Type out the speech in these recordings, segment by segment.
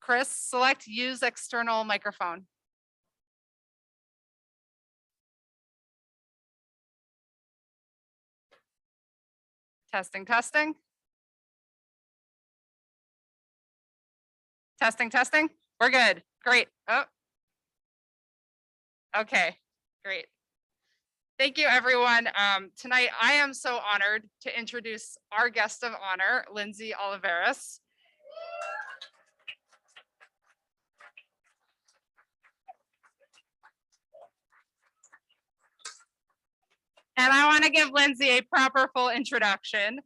Chris, select use external microphone. Testing, testing. Testing, testing. We're good. Great. Oh. Okay, great. Thank you, everyone. Tonight, I am so honored to introduce our guest of honor, Lindsey Olivares. And I want to give Lindsey a proper full introduction.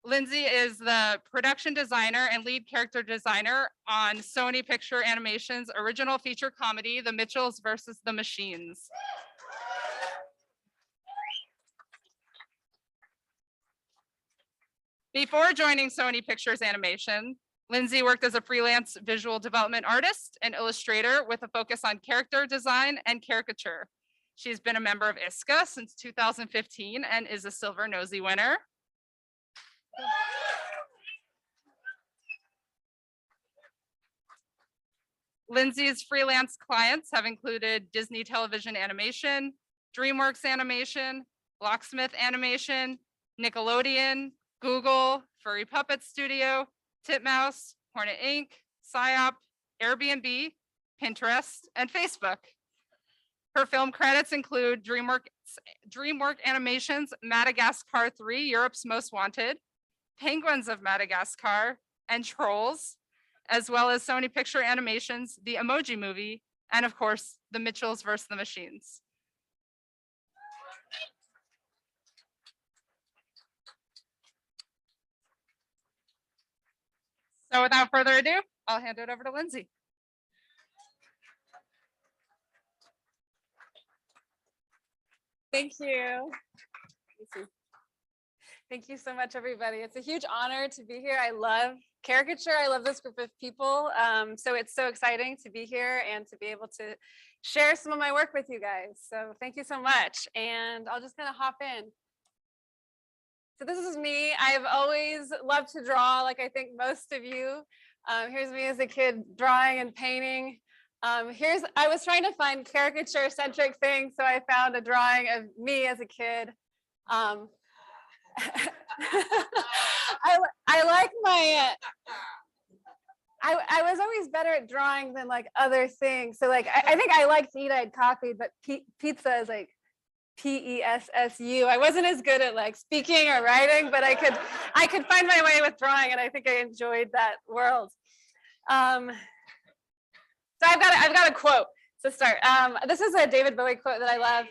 Lindsey is the production designer and lead character designer on Sony Picture Animation's original feature comedy, The Mitchells versus the Machines. Before joining Sony Pictures Animation, Lindsey worked as a freelance visual development artist and illustrator with a focus on character design and caricature. She's been a member of ISCA since 2015 and is a Silver Nosy winner. Lindsey's freelance clients have included Disney Television Animation, DreamWorks Animation, Locksmith Animation, Nickelodeon, Google, Furry Puppet Studio, Titmouse, Hornet Inc., PSYOP, Airbnb, Pinterest, and Facebook. Her film credits include DreamWorks Animation's Madagascar 3, Europe's Most Wanted, Penguins of Madagascar, and Trolls, as well as Sony Picture Animation's The Emoji Movie, and of course, The Mitchells vs. the Machines. So without further ado, I'll hand it over to Lindsey. Thank you. Thank you so much, everybody. It's a huge honor to be here. I love caricature. I love this group of people. So it's so exciting to be here and to be able to share some of my work with you guys. So thank you so much. And I'll just kind of hop in. So this is me. I've always loved to draw, like I think most of you. Here's me as a kid drawing and painting. I was trying to find caricature-centric things, so I found a drawing of me as a kid. I like my, I was always better at drawing than like other things. So like, I think I like to eat, I had coffee, but pizza is like P-E-S-S-U. I wasn't as good at like speaking or writing, but I could find my way with drawing, and I think I enjoyed that world. So I've got a quote to start. This is a David Bowie quote that I love.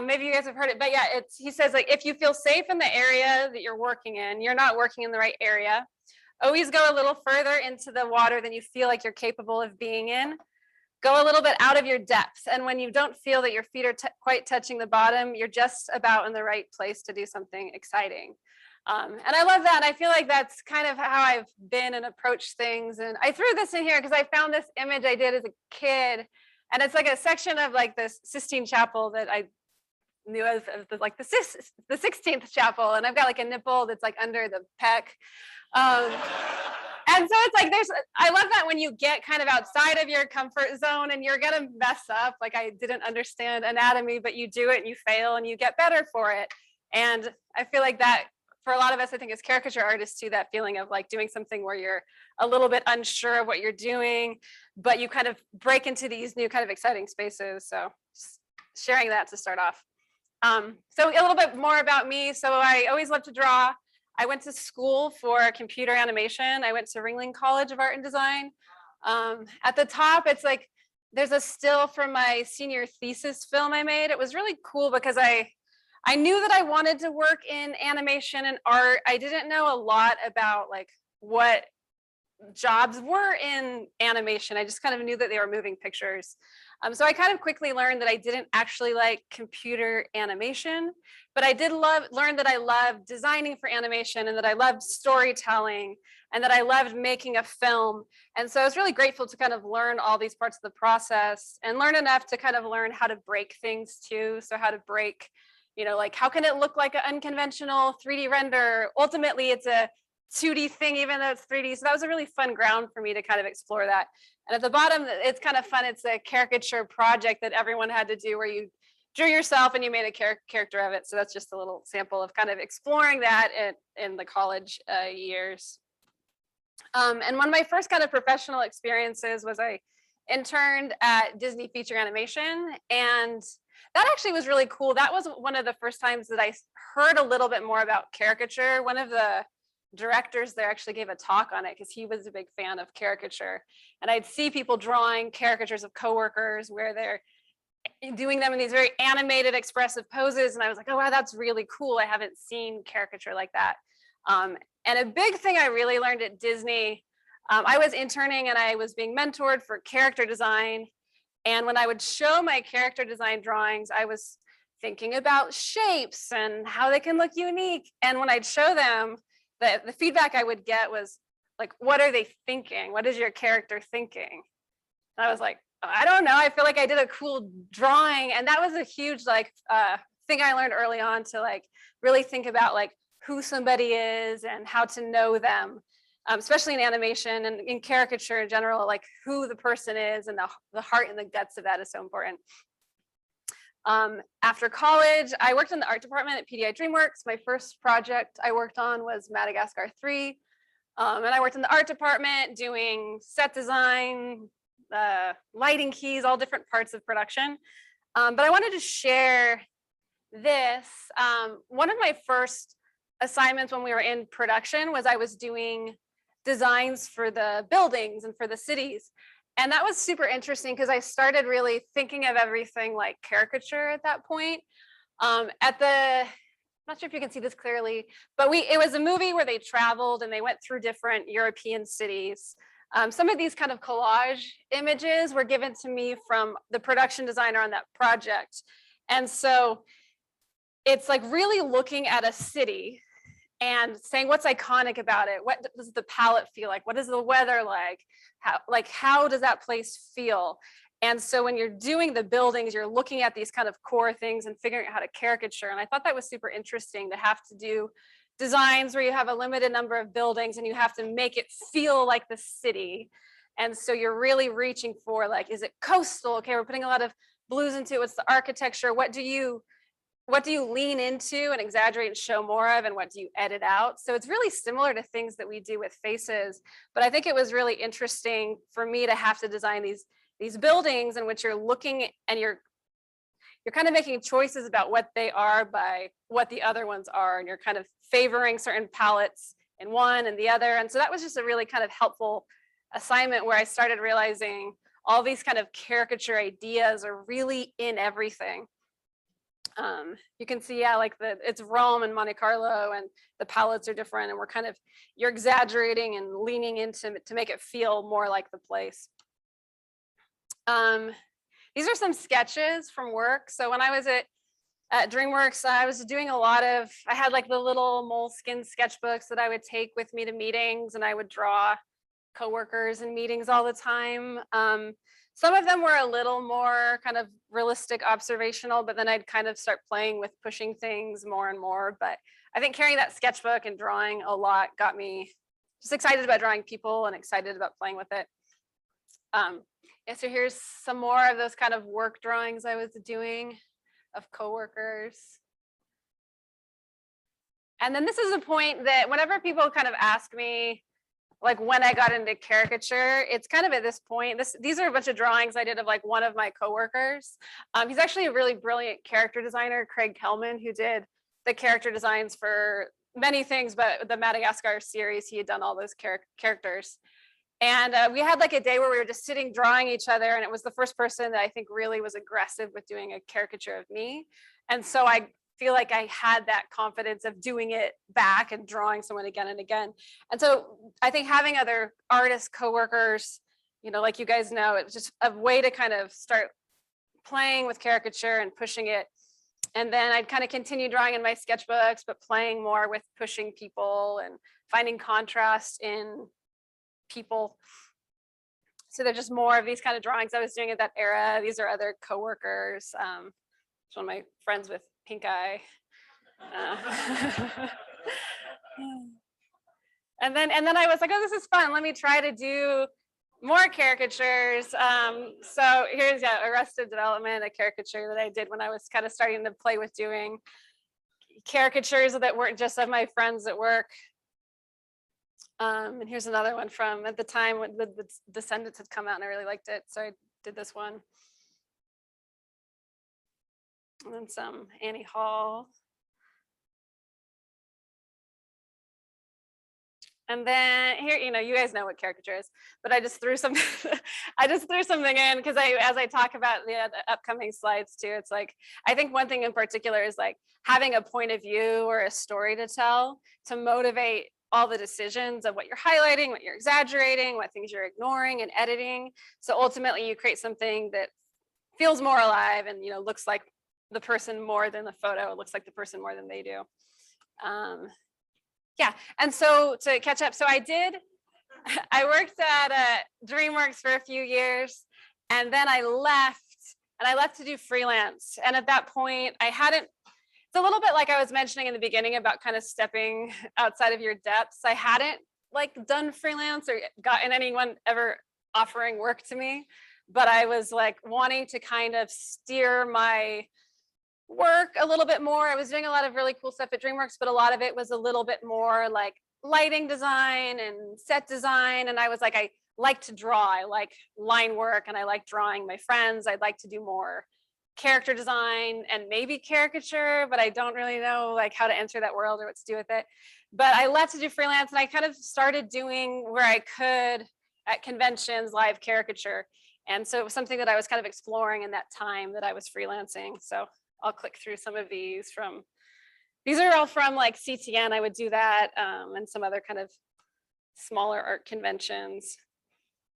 Maybe you guys have heard it, but yeah, he says like, if you feel safe in the area that you're working in, you're not working in the right area. Always go a little further into the water than you feel like you're capable of being in. Go a little bit out of your depth. And when you don't feel that your feet are quite touching the bottom, you're just about in the right place to do something exciting. And I love that. I feel like that's kind of how I've been and approached things. And I threw this in here because I found this image I did as a kid. And it's like a section of like the Sistine Chapel that I knew as like the 16th chapel. And I've got like a nipple that's like under the pec. And so it's like, I love that when you get kind of outside of your comfort zone and you're gonna mess up. Like I didn't understand anatomy, but you do it and you fail and you get better for it. And I feel like that for a lot of us, I think as caricature artists too, that feeling of like doing something where you're a little bit unsure of what you're doing, but you kind of break into these new kind of exciting spaces. So just sharing that to start off. So a little bit more about me. So I always loved to draw. I went to school for computer animation. I went to Ringling College of Art and Design. At the top, it's like, there's a still from my senior thesis film I made. It was really cool because I knew that I wanted to work in animation and art. I didn't know a lot about like what jobs were in animation. I just kind of knew that they were moving pictures. So I kind of quickly learned that I didn't actually like computer animation, but I did learn that I loved designing for animation and that I loved storytelling and that I loved making a film. And so I was really grateful to kind of learn all these parts of the process and learn enough to kind of learn how to break things too. So how to break, you know, like how can it look like an unconventional 3D render? Ultimately, it's a 2D thing, even though it's 3D. So that was a really fun ground for me to kind of explore that. And at the bottom, it's kind of fun. It's a caricature project that everyone had to do where you drew yourself and you made a character of it. So that's just a little sample of kind of exploring that in the college years. And one of my first kind of professional experiences was I interned at Disney Feature Animation, and that actually was really cool. That was one of the first times that I heard a little bit more about caricature. One of the directors there actually gave a talk on it because he was a big fan of caricature. And I'd see people drawing caricatures of coworkers where they're doing them in these very animated, expressive poses. And I was like, oh, wow, that's really cool. I haven't seen caricature like that. And a big thing I really learned at Disney, I was interning and I was being mentored for character design. And when I would show my character design drawings, I was thinking about shapes and how they can look unique. And when I'd show them, the feedback I would get was like, what are they thinking? What is your character thinking? And I was like, I don't know. I feel like I did a cool drawing. And that was a huge thing I learned early on to like really think about like who somebody is and how to know them. Especially in animation and in caricature in general, like who the person is and the heart and the guts of that is so important. After college, I worked in the art department at PDI DreamWorks. My first project I worked on was Madagascar 3. And I worked in the art department doing set design, lighting keys, all different parts of production. But I wanted to share this. One of my first assignments when we were in production was I was doing designs for the buildings and for the cities. And that was super interesting because I started really thinking of everything like caricature at that point. I'm not sure if you can see this clearly, but it was a movie where they traveled and they went through different European cities. Some of these kind of collage images were given to me from the production designer on that project. And so it's like really looking at a city and saying what's iconic about it. What does the palette feel like? What is the weather like? How does that place feel? And so when you're doing the buildings, you're looking at these kind of core things and figuring out how to caricature. And I thought that was super interesting to have to do designs where you have a limited number of buildings and you have to make it feel like the city. And so you're really reaching for like, is it coastal? Okay, we're putting a lot of blues into it. What's the architecture? What do you lean into and exaggerate and show more of, and what do you edit out? So it's really similar to things that we do with faces, but I think it was really interesting for me to have to design these buildings in which you're looking and you're kind of making choices about what they are by what the other ones are, and you're kind of favoring certain palettes in one and the other. And so that was just a really kind of helpful assignment where I started realizing all these kind of caricature ideas are really in everything. You can see, yeah, like it's Rome and Monte Carlo and the palettes are different, and you're exaggerating and leaning into to make it feel more like the place. These are some sketches from work. So when I was at DreamWorks, I was doing I had like the little moleskin sketchbooks that I would take with me to meetings, and I would draw coworkers in meetings all the time. Some of them were a little more kind of realistic, observational, but then I'd kind of start playing with pushing things more and more. But I think carrying that sketchbook and drawing a lot got me just excited about drawing people and excited about playing with it. Yeah, so here's some more of those kind of work drawings I was doing of coworkers. And then this is a point that whenever people kind of ask me, like when I got into caricature, it's kind of at this point, these are a bunch of drawings I did of like one of my coworkers. He's actually a really brilliant character designer, Craig Kelman, who did the character designs for many things, but the Madagascar series, he had done all those characters. And we had like a day where we were just sitting drawing each other, and it was the first person that I think really was aggressive with doing a caricature of me. And so I feel like I had that confidence of doing it back and drawing someone again and again. And so I think having other artists, coworkers, like you guys know, it's just a way to kind of start playing with caricature and pushing it. And then I'd kind of continue drawing in my sketchbooks, but playing more with pushing people and finding contrast in people. So there's just more of these kind of drawings I was doing at that era. These are other coworkers. It's one of my friends with pink eye. And then I was like, oh, this is fun. Let me try to do more caricatures. So here's Arrested Development, a caricature that I did when I was kind of starting to play with doing caricatures that weren't just of my friends at work. And here's another one from at the time when the Descendants had come out and I really liked it. So I did this one. And then some Annie Hall. And then here, you guys know what caricature is, but I just threw something, in because as I talk about the upcoming slides too, it's like, I think one thing in particular is like having a point of view or a story to tell to motivate all the decisions of what you're highlighting, what you're exaggerating, what things you're ignoring and editing. So ultimately you create something that feels more alive and, looks like the person more than the photo, looks like the person more than they do. Yeah, and so to catch up, so I worked at DreamWorks for a few years, and then I left to do freelance. And at that point, it's a little bit like I was mentioning in the beginning about kind of stepping outside of your depths. I hadn't like done freelance or gotten anyone ever offering work to me, but I was like wanting to kind of steer my work a little bit more. I was doing a lot of really cool stuff at DreamWorks, but a lot of it was a little bit more like lighting design and set design. And I was like, I like to draw, I like line work, and I like drawing my friends. I'd like to do more character design and maybe caricature, but I don't really know like how to enter that world or what to do with it. But I left to do freelance, and I kind of started doing where I could at conventions, live caricature. And so it was something that I was kind of exploring in that time that I was freelancing. So I'll click through some of these these are all from like CTN. I would do that and some other kind of smaller art conventions.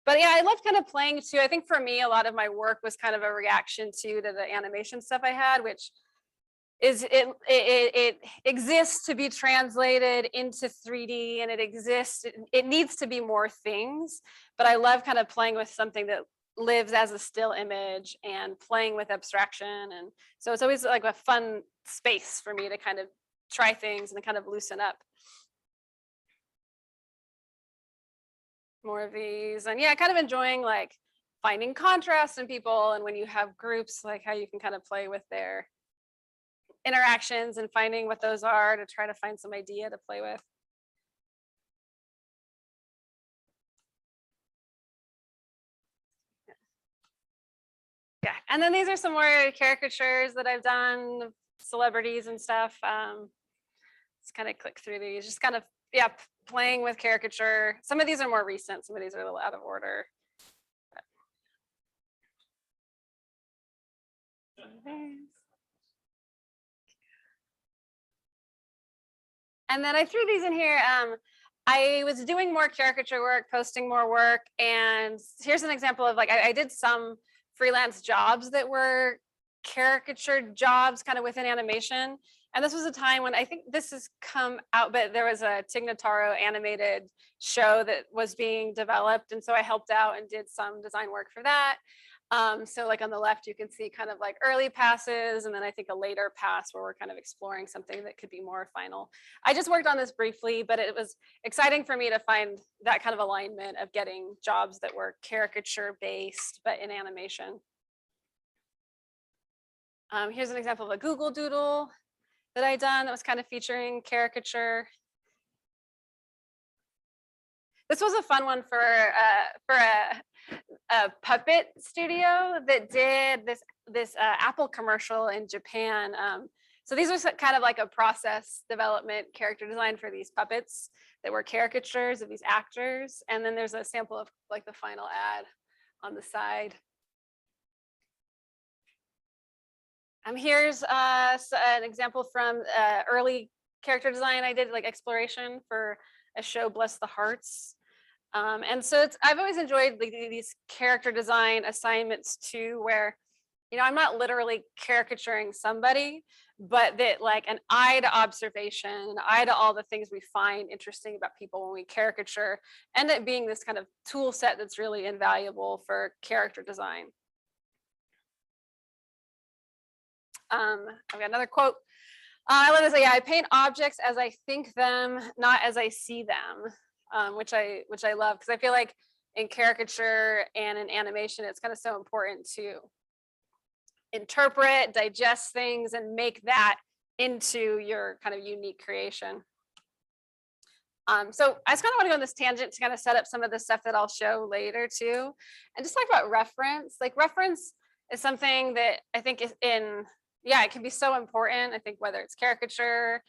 But yeah, I loved kind of playing too. I think for me, a lot of my work was kind of a reaction to the animation stuff I had, which is it exists to be translated into 3D, and it needs to be more things. But I love kind of playing with something that lives as a still image and playing with abstraction. And so it's always like a fun space for me to kind of try things and kind of loosen up. More of these. And yeah, kind of enjoying like finding contrast in people, and when you have groups, like how you can kind of play with their interactions and finding what those are to try to find some idea to play with. Yeah, and then these are some more caricatures that I've done, celebrities and stuff. Let's kind of click through these, just kind of, yeah, playing with caricature. Some of these are more recent, some of these are a little out of order. And then I threw these in here. I was doing more caricature work, posting more work, and here's an example of like, I did some freelance jobs that were caricature jobs kind of within animation. And this was a time when I think this has come out, but there was a Tig Notaro animated show that was being developed. And so I helped out and did some design work for that. So like on the left, you can see kind of like early passes, and then I think a later pass where we're kind of exploring something that could be more final. I just worked on this briefly, but it was exciting for me to find that kind of alignment of getting jobs that were caricature based, but in animation. Here's an example of a Google Doodle that I done that was kind of featuring caricature. This was a fun one for a puppet studio that did this Apple commercial in Japan. So these are kind of like a process development character design for these puppets that were caricatures of these actors. And then there's a sample of like the final ad on the side. Here's an example from early character design I did, like exploration for a show, Bless the Hearts. And so I've always enjoyed like, these character design assignments too, where, I'm not literally caricaturing somebody, but that like an eye to observation, an eye to all the things we find interesting about people when we caricature, end up being this kind of tool set that's really invaluable for character design. I've got another quote. I love to say, yeah, I paint objects as I think them, not as I see them. which I love, because I feel like in caricature and in animation, it's kind of so important to interpret, digest things, and make that into your kind of unique creation. So I just kind of want to go on this tangent to kind of set up some of the stuff that I'll show later too, and just talk about reference. Like reference is something that I think is it can be so important. I think whether it's caricature,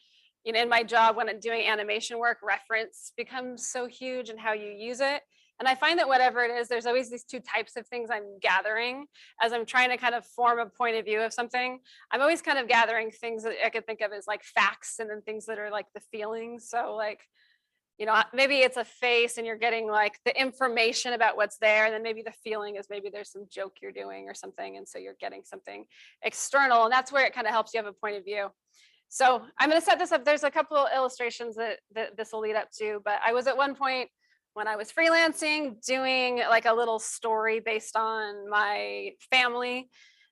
in my job when I'm doing animation work, reference becomes so huge in how you use it. And I find that whatever it is, there's always these two types of things I'm gathering as I'm trying to kind of form a point of view of something. I'm always kind of gathering things that I could think of as like facts, and then things that are like the feelings. So like, maybe it's a face and you're getting like the information about what's there. And then maybe the feeling is maybe there's some joke you're doing or something. And so you're getting something external. And that's where it kind of helps you have a point of view. So I'm going to set this up. There's a couple of illustrations that this will lead up to, but I was at one point when I was freelancing doing like a little story based on my family.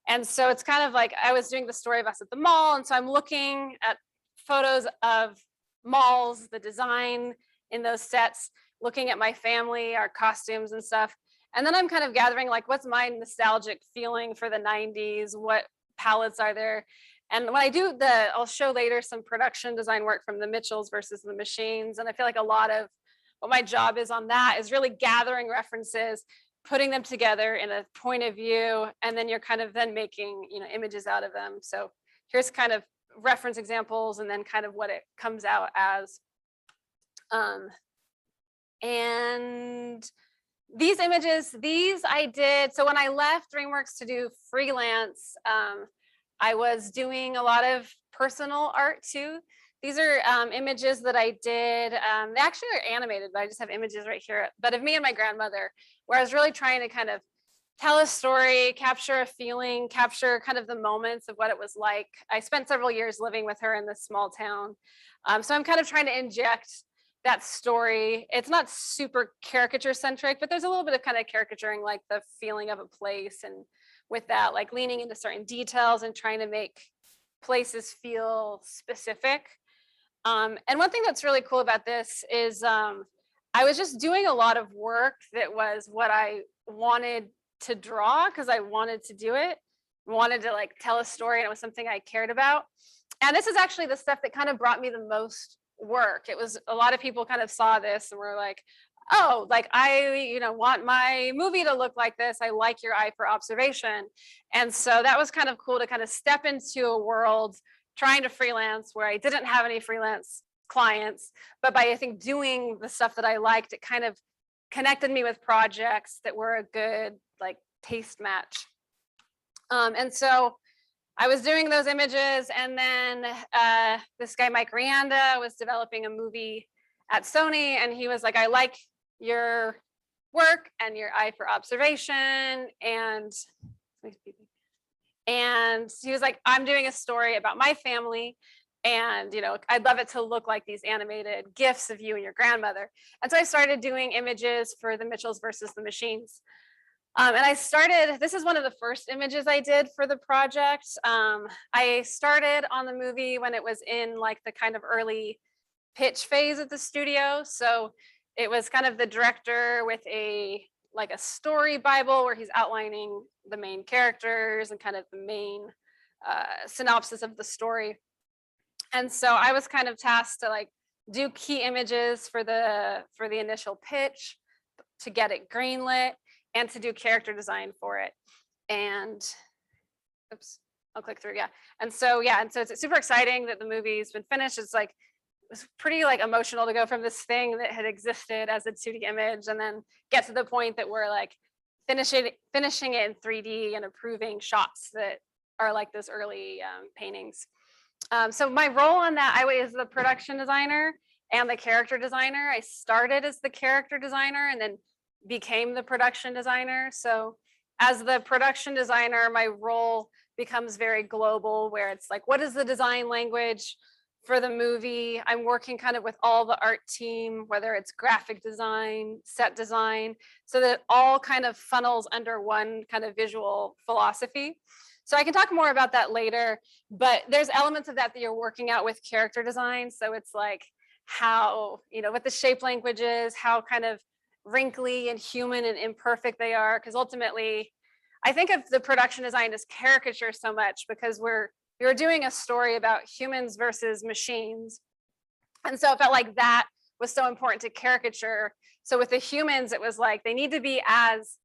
And so it's kind of like I was doing the story of us at the mall. And so I'm looking at photos of malls, the design in those sets, looking at my family, our costumes and stuff. And then I'm kind of gathering like, what's my nostalgic feeling for the 90s? What palettes are there? And when I do I'll show later some production design work from the Mitchells versus the Machines. And I feel like a lot of what my job is on that is really gathering references, putting them together in a point of view, and then you're kind of then making, images out of them. So here's kind of reference examples and then kind of what it comes out as. And these images, I did, so when I left DreamWorks to do freelance, I was doing a lot of personal art too. These are images that I did. They actually are animated, but I just have images right here. But of me and my grandmother, where I was really trying to kind of tell a story, capture a feeling, capture kind of the moments of what it was like. I spent several years living with her in this small town. So I'm kind of trying to inject that story. It's not super caricature centric, but there's a little bit of kind of caricaturing like the feeling of a place, and with that, like leaning into certain details and trying to make places feel specific. And one thing that's really cool about this is I was just doing a lot of work that was what I wanted to draw because I wanted to do it, wanted to like tell a story, and it was something I cared about. And this is actually the stuff that kind of brought me the most work. It was a lot of people kind of saw this and were like, oh, like I, want my movie to look like this. I like your eye for observation. And so that was kind of cool to kind of step into a world trying to freelance where I didn't have any freelance clients, but by I think doing the stuff that I liked, it kind of connected me with projects that were a good like taste match. And so I was doing those images, and then this guy, Mike Rianda, was developing a movie at Sony, and he was like, I like your work and your eye for observation. And he was like, I'm doing a story about my family, and I'd love it to look like these animated GIFs of you and your grandmother. And so I started doing images for the Mitchells versus the Machines. And this is one of the first images I did for the project. I started on the movie when it was in like the kind of early pitch phase at the studio. So it was kind of the director with a story Bible where he's outlining the main characters and kind of the main synopsis of the story. And so I was kind of tasked to like do key images for the initial pitch, to get it greenlit, and to do character design for it. And oops, I'll click through. Yeah. And so it's super exciting that the movie's been finished. It was pretty like emotional to go from this thing that had existed as a 2D image and then get to the point that we're like finishing it in 3D and approving shots that are like those early paintings. So my role on that, I was the production designer and the character designer. I started as the character designer and then became the production designer. So as the production designer, my role becomes very global, where it's like, what is the design language for the movie? I'm working kind of with all the art team, whether it's graphic design, set design, so that it all kind of funnels under one kind of visual philosophy. So I can talk more about that later, but there's elements of that you're working out with character design. So it's like, how, what the shape language is, how kind of wrinkly and human and imperfect they are. Because ultimately, I think of the production design as caricature so much because we were doing a story about humans versus machines. And so it felt like that was so important to caricature. So with the humans, it was like they need to be as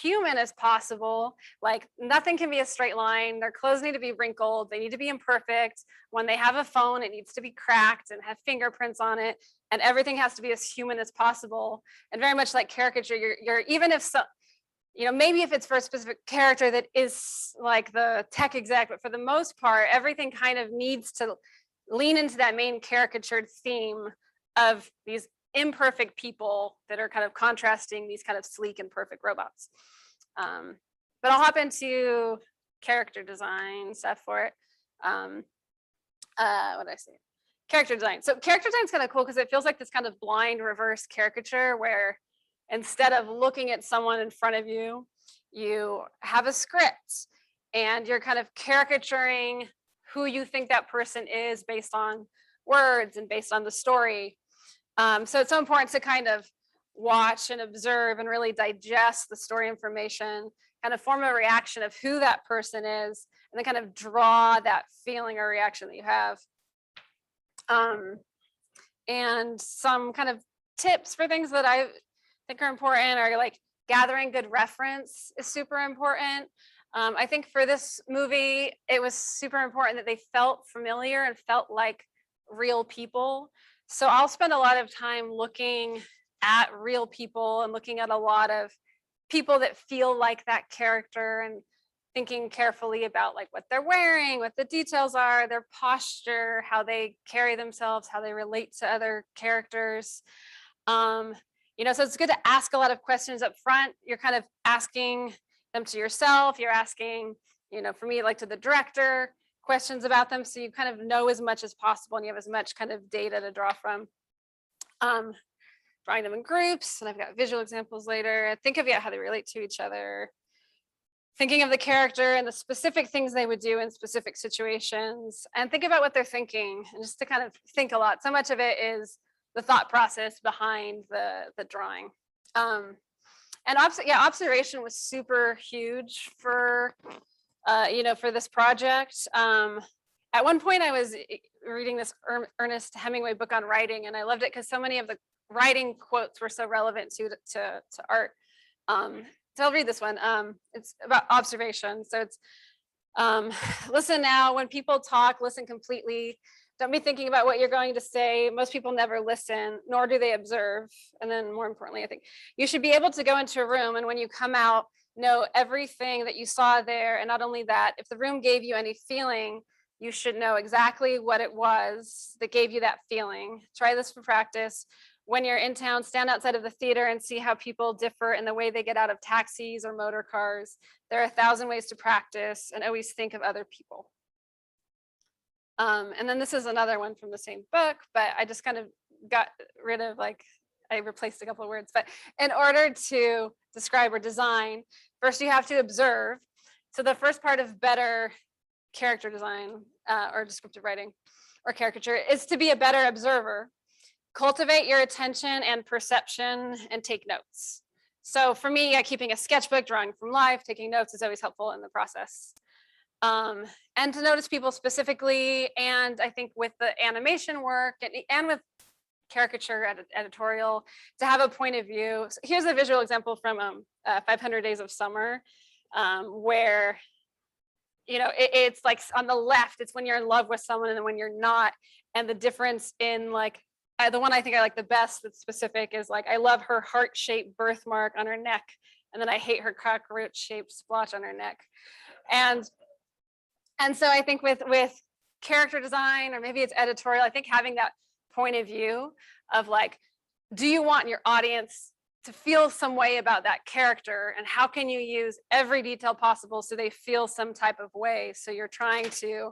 human as possible. Like nothing can be a straight line. Their clothes need to be wrinkled. They need to be imperfect. When they have a phone, it needs to be cracked and have fingerprints on it. And everything has to be as human as possible. And very much like caricature, you're even if so, maybe if it's for a specific character that is like the tech exec, but for the most part, everything kind of needs to lean into that main caricatured theme of these imperfect people that are kind of contrasting these kind of sleek and perfect robots. But I'll hop into character design stuff for it. What did I say? Character design. So character design is kind of cool because it feels like this kind of blind reverse caricature where instead of looking at someone in front of you, you have a script and you're kind of caricaturing who you think that person is based on words and based on the story. So it's so important to kind of watch and observe and really digest the story information, kind of form a reaction of who that person is, and then kind of draw that feeling or reaction that you have. And some kind of tips for things that I think are important are like gathering good reference is super important. I think for this movie, it was super important that they felt familiar and felt like real people. So I'll spend a lot of time looking at real people and looking at a lot of people that feel like that character and thinking carefully about like what they're wearing, what the details are, their posture, how they carry themselves, how they relate to other characters. So it's good to ask a lot of questions up front. You're kind of asking them to yourself. You're asking, for me, like to the director, questions about them. So you kind of know as much as possible and you have as much kind of data to draw from. Drawing them in groups, and I've got visual examples later. Think of how they relate to each other. Thinking of the character and the specific things they would do in specific situations, and think about what they're thinking, and just to kind of think a lot. So much of it is the thought process behind the drawing. And observation was super huge for for this project. At one point I was reading this Ernest Hemingway book on writing, and I loved it because so many of the writing quotes were so relevant to art. So I'll read this one. It's about observation. So it's listen now. When people talk, listen completely. Don't be thinking about what you're going to say. Most people never listen, nor do they observe. And then more importantly, I think you should be able to go into a room, and when you come out, know everything that you saw there. And not only that, if the room gave you any feeling, you should know exactly what it was that gave you that feeling. Try this for practice. When you're in town, stand outside of the theater and see how people differ in the way they get out of taxis or motor cars. There are 1,000 ways to practice, and always think of other people. And then this is another one from the same book, but I just kind of got rid of I replaced a couple of words. But in order to describe or design, first you have to observe. So the first part of better character design or descriptive writing or caricature is to be a better observer. Cultivate your attention and perception and take notes. So for me, keeping a sketchbook, drawing from life, taking notes is always helpful in the process. And to notice people specifically, and I think with the animation work and with caricature editorial, to have a point of view. So here's a visual example from 500 Days of Summer, where it's like on the left, it's when you're in love with someone and then when you're not, and the difference in the one I think I like the best that's specific is I love her heart-shaped birthmark on her neck, and then I hate her cockroach-shaped splotch on her neck. And so I think with character design, or maybe it's editorial, I think having that point of view of do you want your audience to feel some way about that character, and how can you use every detail possible so they feel some type of way? So you're trying to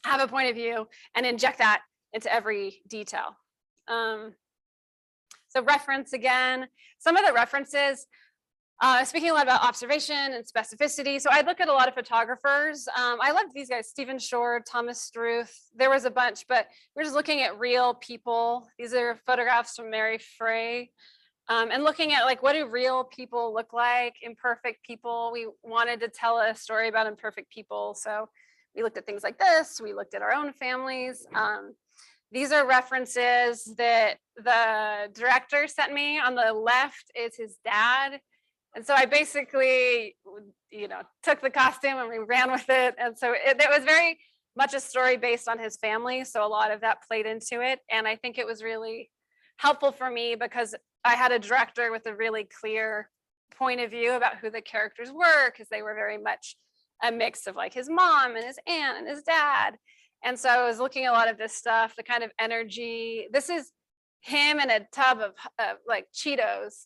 have a point of view and inject that into every detail. So reference again, some of the references, Speaking a lot about observation and specificity. So I look at a lot of photographers. I loved these guys, Stephen Shore, Thomas Struth. There was a bunch, but we're just looking at real people. These are photographs from Mary Frey. And looking at like, what do real people look like? Imperfect people. We wanted to tell a story about imperfect people. So we looked at things like this. We looked at our own families. These are references that the director sent me. On the left is his dad. And so I basically, took the costume and we ran with it. And so it was very much a story based on his family. So a lot of that played into it. And I think it was really helpful for me because I had a director with a really clear point of view about who the characters were, because they were very much a mix of like his mom and his aunt and his dad. And so I was looking at a lot of this stuff, the kind of energy. This is him in a tub of like Cheetos.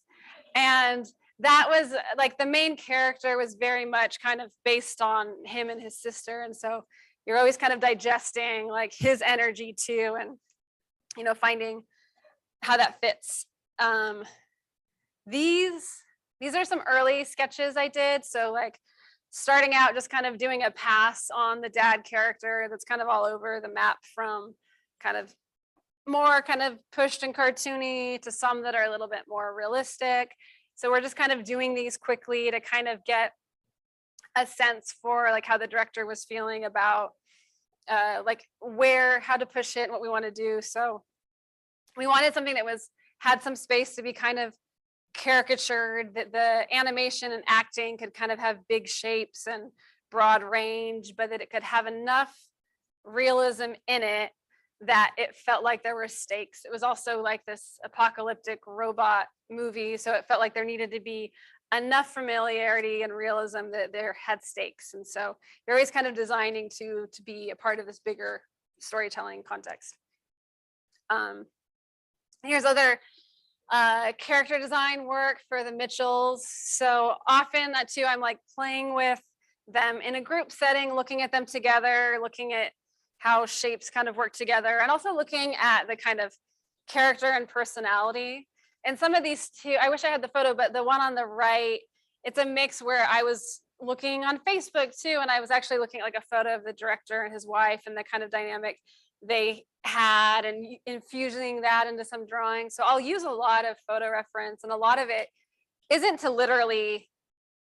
And that was like the main character was very much kind of based on him and his sister. And so you're always kind of digesting like his energy too, and finding how that fits. These are some early sketches I did. So like starting out, just kind of doing a pass on the dad character that's kind of all over the map, from kind of more kind of pushed and cartoony to some that are a little bit more realistic. So we're just kind of doing these quickly to kind of get a sense for like how the director was feeling about like how to push it and what we want to do. So we wanted something that had some space to be kind of caricatured, that the animation and acting could kind of have big shapes and broad range, but that it could have enough realism in it that it felt like there were stakes. It was also like this apocalyptic robot movie, so it felt like there needed to be enough familiarity and realism that there had stakes. And so you're always kind of designing to be a part of this bigger storytelling context. Here's other character design work for the Mitchells. So often that too, I'm like playing with them in a group setting, looking at them together, looking at how shapes kind of work together, and also looking at the kind of character and personality. And some of these two, I wish I had the photo, but the one on the right, it's a mix where I was looking on Facebook too, and I was actually looking at like a photo of the director and his wife and the kind of dynamic they had, and infusing that into some drawings. So I'll use a lot of photo reference, and a lot of it isn't to literally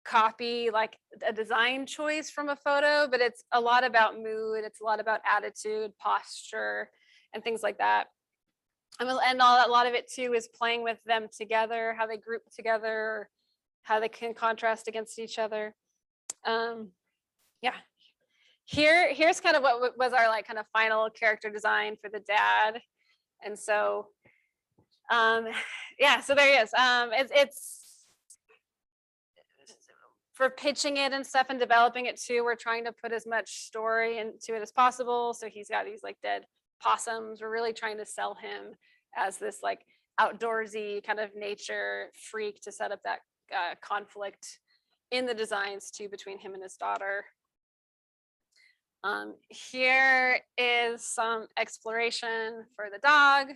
copy like a design choice from a photo, but it's a lot about mood, it's a lot about attitude, posture, and things like that. And a lot of it too is playing with them together, how they group together, how they can contrast against each other. Yeah. Here's kind of what was our like kind of final character design for the dad. And so yeah, so there he is. It's for pitching it and stuff and developing it too, we're trying to put as much story into it as possible. So he's got these like dead possums. We're really trying to sell him as this like outdoorsy kind of nature freak to set up that conflict in the designs too between him and his daughter. Here is some exploration for the dog.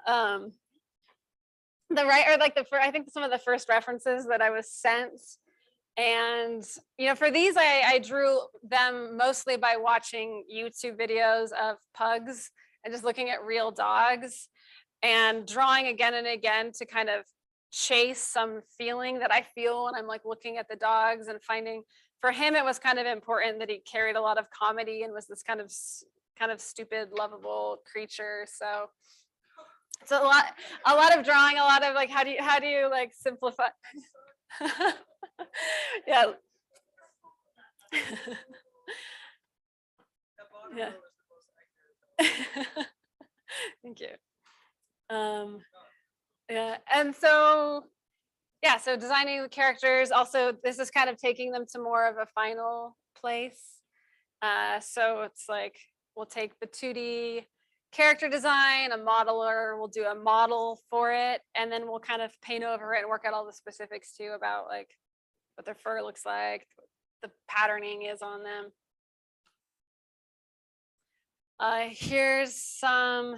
The right, or like I think some of the first references that I was sent. And, for these, I drew them mostly by watching YouTube videos of pugs and just looking at real dogs and drawing again and again to kind of chase some feeling that I feel when I'm like looking at the dogs, and finding for him, it was kind of important that he carried a lot of comedy and was this kind of stupid, lovable creature. So it's a lot of drawing, a lot of like, how do you like simplify? Yeah. Yeah. Thank you. Yeah, and so yeah, so designing the characters. Also, this is kind of taking them to more of a final place. So it's like we'll take the 2D character design, a modeler will do a model for it, and then we'll kind of paint over it and work out all the specifics too about like what their fur looks like, what the patterning is on them. Here's some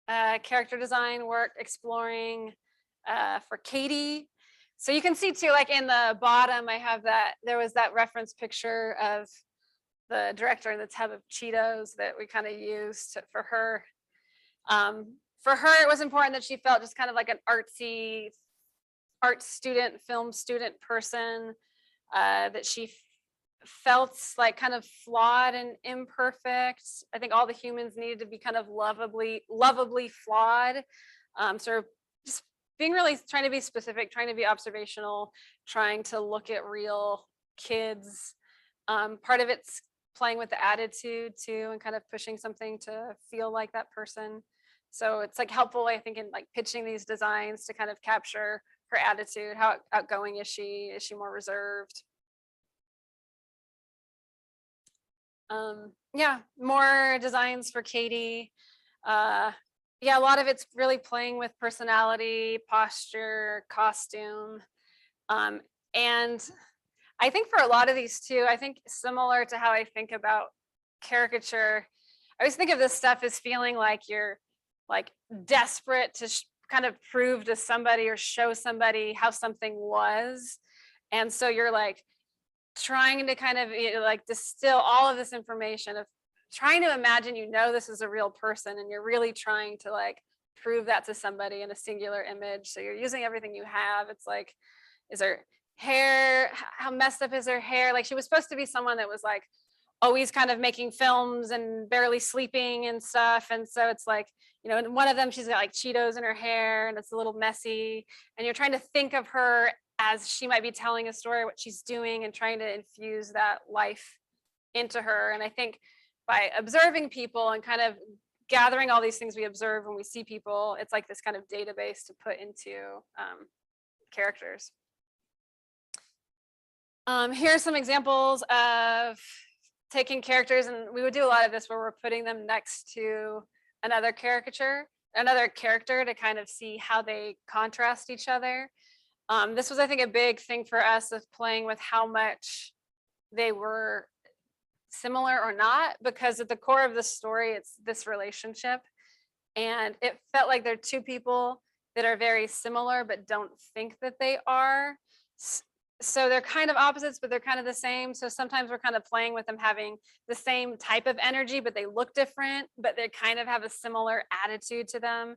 character design work exploring for Katie. So you can see too, like in the bottom, I have that, there was that reference picture of the director in the tub of Cheetos that we kind of used for her. For her, it was important that she felt just kind of like an artsy art student, film student person, that she felt like kind of flawed and imperfect. I think all the humans needed to be kind of lovably flawed. Sort of just being really trying to be specific, trying to be observational, trying to look at real kids. Part of it's playing with the attitude too, and kind of pushing something to feel like that person. So it's like helpful, I think, in like pitching these designs to kind of capture her attitude. How outgoing is she? Is she more reserved? Yeah, more designs for Katie. Yeah, a lot of it's really playing with personality, posture, costume. And I think for a lot of these too, I think similar to how I think about caricature, I always think of this stuff as feeling like you're like desperate to kind of prove to somebody or show somebody how something was. And so you're like trying to kind of like distill all of this information of trying to imagine, this is a real person, and you're really trying to like prove that to somebody in a singular image. So you're using everything you have. It's like, is her hair, how messed up is her hair? Like she was supposed to be someone that was like always kind of making films and barely sleeping and stuff. And so it's like, in one of them, she's got like Cheetos in her hair and it's a little messy. And you're trying to think of her as she might be telling a story, what she's doing, and trying to infuse that life into her. And I think by observing people and kind of gathering all these things we observe when we see people, it's like this kind of database to put into characters. Here's some examples of taking characters, and we would do a lot of this where we're putting them next to another character to kind of see how they contrast each other. This was, I think, a big thing for us of playing with how much they were similar or not, because at the core of the story, it's this relationship. And it felt like they're two people that are very similar, but don't think that they are. So they're kind of opposites, but they're kind of the same. So sometimes we're kind of playing with them having the same type of energy, but they look different, but they kind of have a similar attitude to them.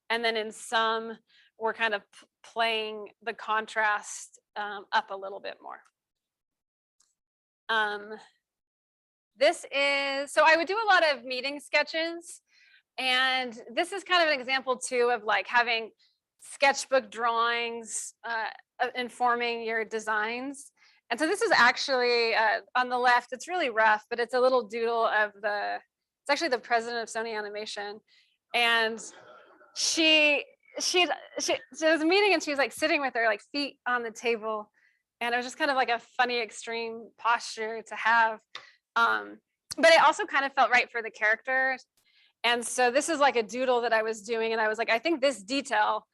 And then in some, we're kind of playing the contrast up a little bit more. So I would do a lot of meeting sketches. And this is kind of an example too of like having sketchbook drawings informing your designs. And so this is actually on the left, it's really rough, but it's a little doodle of it's actually the president of Sony Animation. And she was a meeting and she was like sitting with her like feet on the table. And it was just kind of like a funny extreme posture to have. But it also kind of felt right for the character. And so this is like a doodle that I was doing. And I was like, I think this detail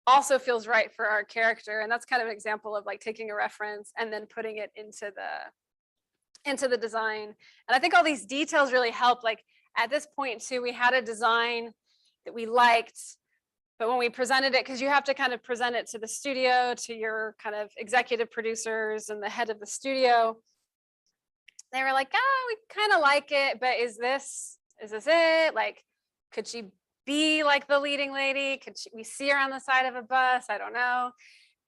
also feels right for our character. And that's kind of an example of like taking a reference and then putting it into the design. And I think all these details really help. Like at this point too, we had a design that we liked, but when we presented it, because you have to kind of present it to the studio, to your kind of executive producers and the head of the studio, they were like, oh, we kind of like it, but is this it? Like, could she be like the leading lady? We see her on the side of a bus? I don't know.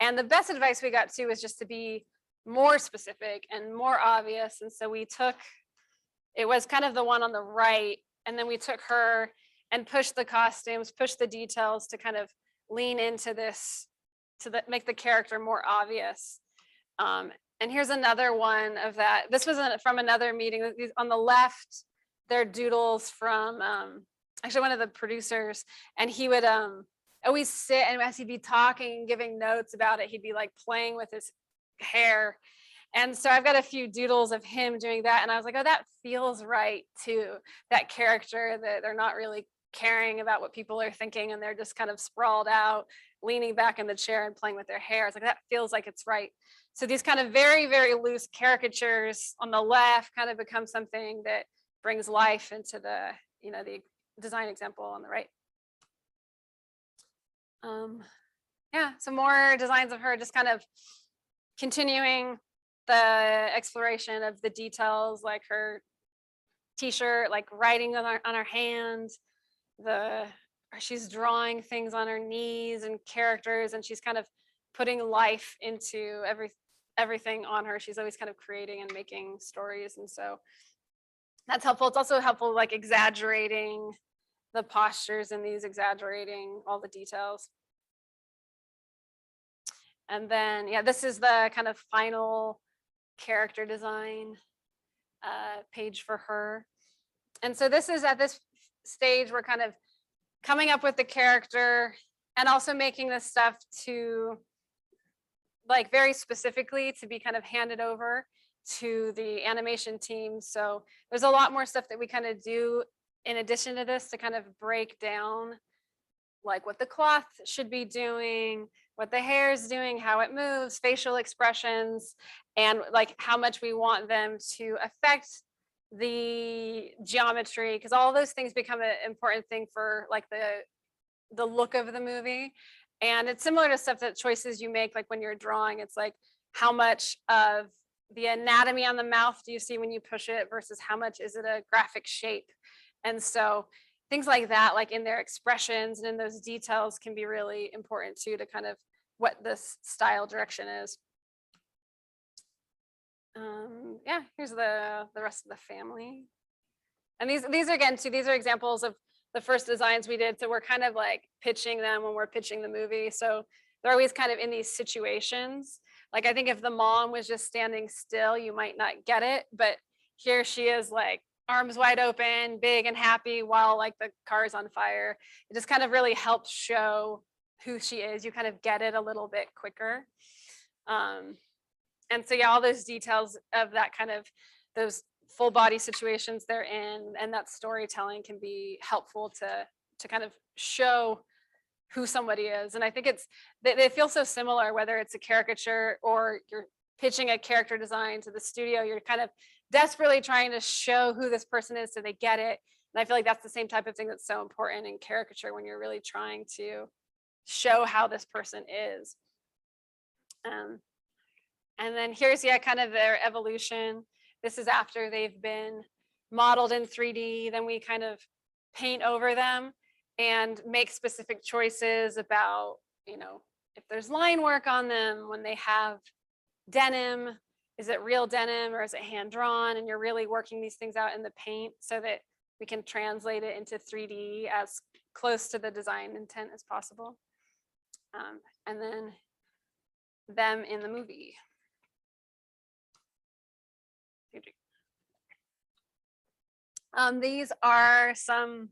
And the best advice we got to was just to be more specific and more obvious. And so it was kind of the one on the right. And then we took her and pushed the costumes, pushed the details to kind of lean into this, make the character more obvious. And here's another one of that. This was from another meeting. On the left, they're doodles from actually one of the producers, and he would always sit, and as he'd be talking and giving notes about it, he'd be like playing with his hair. And so I've got a few doodles of him doing that, and I was like, oh, that feels right too. That character, that they're not really caring about what people are thinking, and they're just kind of sprawled out, leaning back in the chair and playing with their hair. It's like, that feels like it's right. So these kind of very, very loose caricatures on the left kind of become something that brings life into the design example on the right. Yeah, some more designs of her just kind of continuing the exploration of the details, like her t-shirt, like writing on her hand, she's drawing things on her knees and characters, and she's kind of putting life into everything on her. She's always kind of creating and making stories, and so that's helpful. It's also helpful, like exaggerating the postures in these, exaggerating all the details. And then, yeah, this is the kind of final character design page for her. And so this is at this stage, we're kind of coming up with the character and also making this stuff to, like, very specifically to be kind of handed over to the animation team. So there's a lot more stuff that we kind of do in addition to this to kind of break down like what the cloth should be doing, what the hair is doing, how it moves, facial expressions, and like how much we want them to affect the geometry, because all those things become an important thing for like the look of the movie. And it's similar to stuff that choices you make, like when you're drawing, it's like how much of the anatomy on the mouth do you see when you push it versus how much is it a graphic shape. And so things like that, like in their expressions and in those details, can be really important too, to kind of what this style direction is. Yeah, here's the rest of the family. And these are, again, too, these are examples of the first designs we did. So we're kind of like pitching them when we're pitching the movie. So they're always kind of in these situations. Like, I think if the mom was just standing still, you might not get it. But here she is, like arms wide open, big and happy, while like the car is on fire. It just kind of really helps show who she is. You kind of get it a little bit quicker. And so, yeah, all those details of that kind of those full body situations they're in, and that storytelling can be helpful to kind of show who somebody is. And I think they feel so similar, whether it's a caricature or you're pitching a character design to the studio. You're kind of desperately trying to show who this person is so they get it. And I feel like that's the same type of thing that's so important in caricature, when you're really trying to show how this person is. And then here's, yeah, kind of their evolution. This is after they've been modeled in 3D. Then we kind of paint over them and make specific choices about, you know, if there's line work on them, when they have denim, is it real denim or is it hand drawn? And you're really working these things out in the paint so that we can translate it into 3D as close to the design intent as possible. And then them in the movie. These are some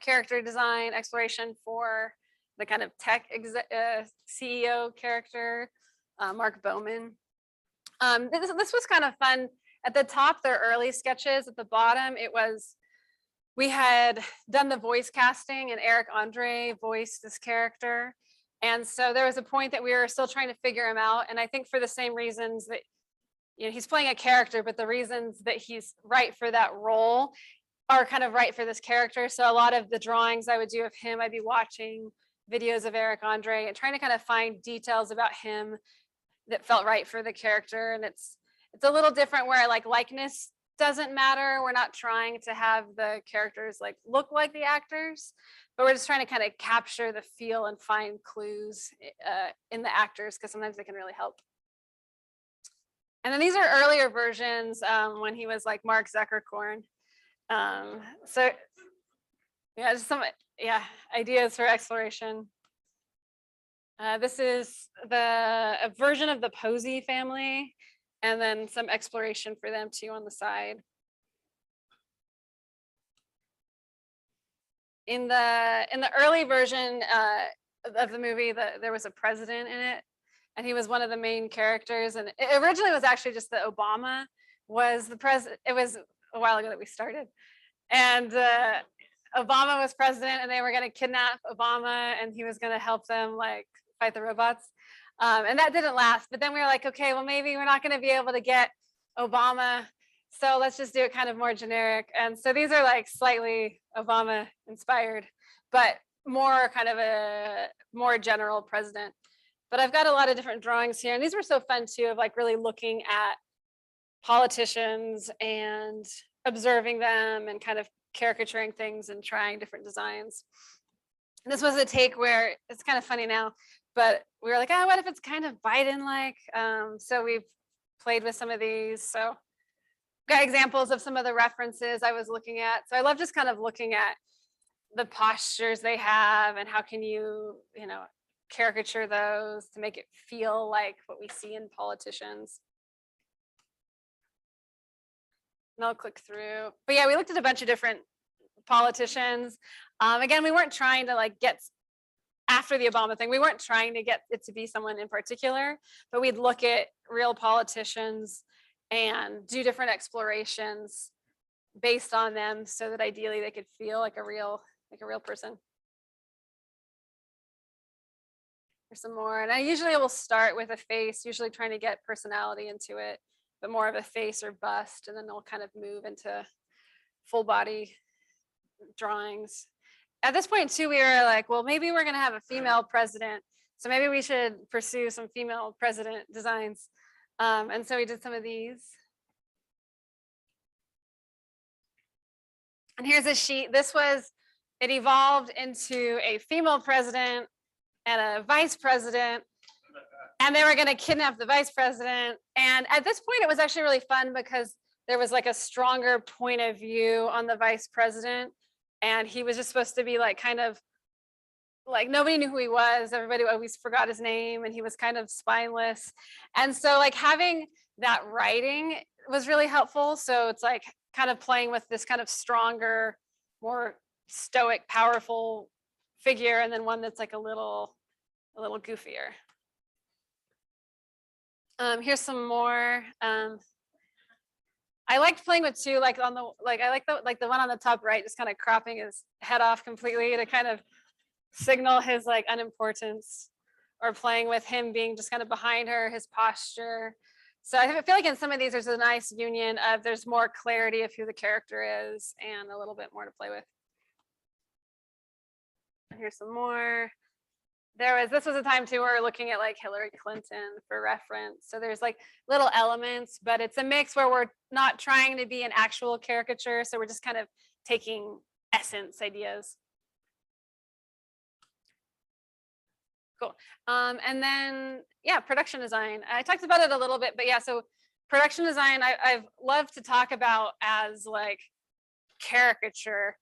character design exploration for the kind of tech CEO character, Mark Bowman. This was kind of fun. At the top, they're early sketches. At the bottom, we had done the voice casting, and Eric Andre voiced this character. And so there was a point that we were still trying to figure him out. And I think for the same reasons that, you know, he's playing a character, but the reasons that he's right for that role are kind of right for this character. So a lot of the drawings I would do of him, I'd be watching videos of Eric Andre and trying to kind of find details about him that felt right for the character. And it's a little different where like likeness doesn't matter. We're not trying to have the characters like look like the actors, but we're just trying to kind of capture the feel and find clues in the actors, because sometimes they can really help. And then these are earlier versions when he was like Mark Zuckerkorn. So yeah, just some ideas for exploration. This is a version of the Posey family, and then some exploration for them too on the side. In the early version of the movie, there was a president in it, and he was one of the main characters. And it originally was actually just that Obama was the president. It was a while ago that we started, and Obama was president, and they were going to kidnap Obama, and he was going to help them like fight the robots. And that didn't last. But then we were like, okay, well, maybe we're not going to be able to get Obama, so let's just do it kind of more generic. And so these are like slightly Obama inspired, but more kind of a more general president. But I've got a lot of different drawings here, and these were so fun too, of like really looking at politicians and observing them and kind of caricaturing things and trying different designs. And this was a take where it's kind of funny now, but we were like, oh, what if it's kind of Biden-like? So we've played with some of these. So got examples of some of the references I was looking at. So I love just kind of looking at the postures they have and how can you caricature those to make it feel like what we see in politicians. And I'll click through. But yeah, we looked at a bunch of different politicians. Again, we weren't trying to like get after the Obama thing. We weren't trying to get it to be someone in particular, but we'd look at real politicians and do different explorations based on them so that ideally they could feel like a real person. There's some more, and I usually will start with a face, usually trying to get personality into it, but more of a face or bust, and then they'll kind of move into full body drawings. At this point too, we were like, well, maybe we're gonna have a female president, so maybe we should pursue some female president designs. And so we did some of these. And here's a sheet. It evolved into a female president and a vice president, and they were going to kidnap the vice president. And at this point, it was actually really fun because there was like a stronger point of view on the vice president, and he was just supposed to be like kind of like nobody knew who he was. Everybody always forgot his name, and he was kind of spineless. And so like having that writing was really helpful. So it's like kind of playing with this kind of stronger, more stoic, powerful figure, and then one that's like a little goofier. Here's some more. I liked playing with two, like I like the one on the top right, just kind of cropping his head off completely to kind of signal his like unimportance, or playing with him being just kind of behind her, his posture. So I feel like in some of these there's a nice union of there's more clarity of who the character is and a little bit more to play with. Here's some more. This was a time too where we're looking at like Hillary Clinton for reference. So there's like little elements, but it's a mix where we're not trying to be an actual caricature. So we're just kind of taking essence ideas. Cool. And then, yeah, production design. I talked about it a little bit, but yeah, so production design, I've loved to talk about as like caricature,